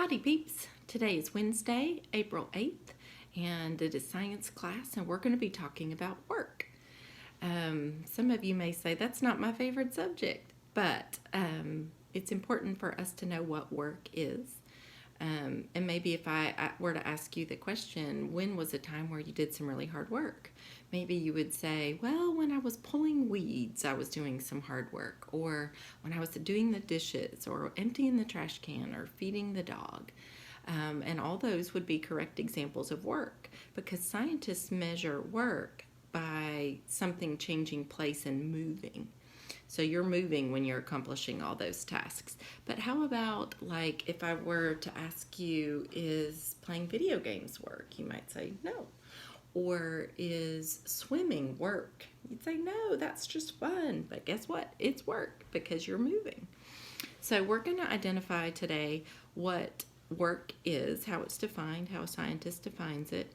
Howdy peeps! Today is Wednesday, April 8th, and it is science class, and we're going to be talking about work. Some of you may say that's not my favorite subject, but it's important for us to know what work is. And maybe if I were to ask you the question, when was a time where you did some really hard work? Maybe you would say, well, when I was pulling weeds, I was doing some hard work, or when I was doing the dishes, or emptying the trash can, or feeding the dog. And all those would be correct examples of work because scientists measure work by something changing place and moving. So you're moving when you're accomplishing all those tasks. But how about, like, if I were to ask you, is playing video games work? You might say no. Or is swimming work? You'd say no, that's just fun. But guess what? It's work because you're moving. So we're going to identify today what work is, how it's defined, how a scientist defines it.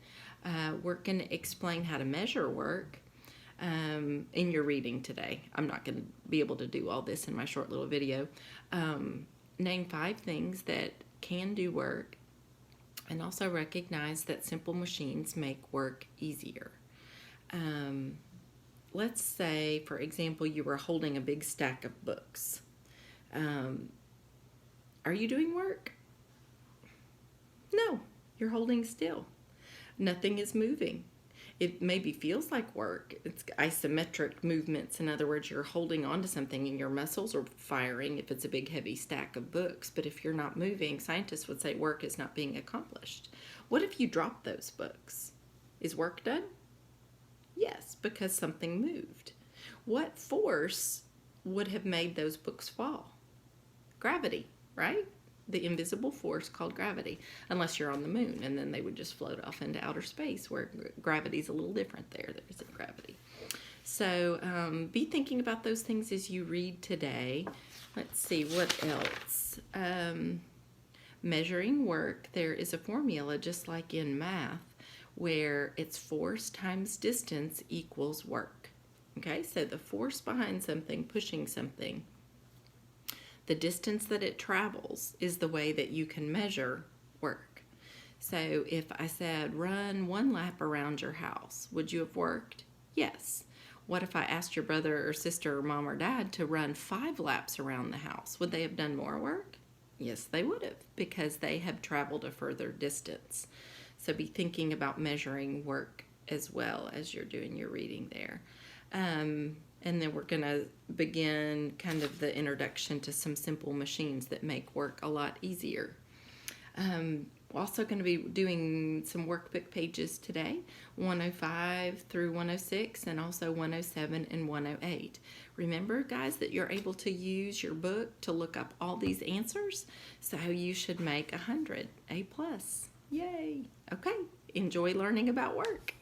We're going to explain how to measure work in your reading today. I'm not going to be able to do all this in my short little video. Name 5 things that can do work, and also recognize that simple machines make work easier. Let's say, for example, you were holding a big stack of books. Are you doing work? No, you're holding still. Nothing is moving. It maybe feels like work. It's isometric movements. In other words, you're holding on to something and your muscles are firing if it's a big heavy stack of books. But if you're not moving, scientists would say work is not being accomplished. What if you drop those books? Is work done? Yes, because something moved. What force would have made those books fall? Gravity, right? The invisible force called gravity, unless you're on the moon, and then they would just float off into outer space where gravity's a little different there. There isn't gravity. So be thinking about those things as you read today. Let's see, what else? Measuring work, there is a formula just like in math where it's force times distance equals work. Okay, so the force behind something, pushing something, the distance that it travels is the way that you can measure work. So if I said run 1 lap around your house, would you have worked? Yes. What if I asked your brother or sister or mom or dad to run 5 laps around the house? Would they have done more work? Yes, they would have, because they have traveled a further distance. So be thinking about measuring work as well as you're doing your reading there. And then we're going to begin kind of the introduction to some simple machines that make work a lot easier. We're also going to be doing some workbook pages today, 105 through 106, and also 107 and 108. Remember, guys, that you're able to use your book to look up all these answers, so you should make 100, A+. Yay! Okay, enjoy learning about work.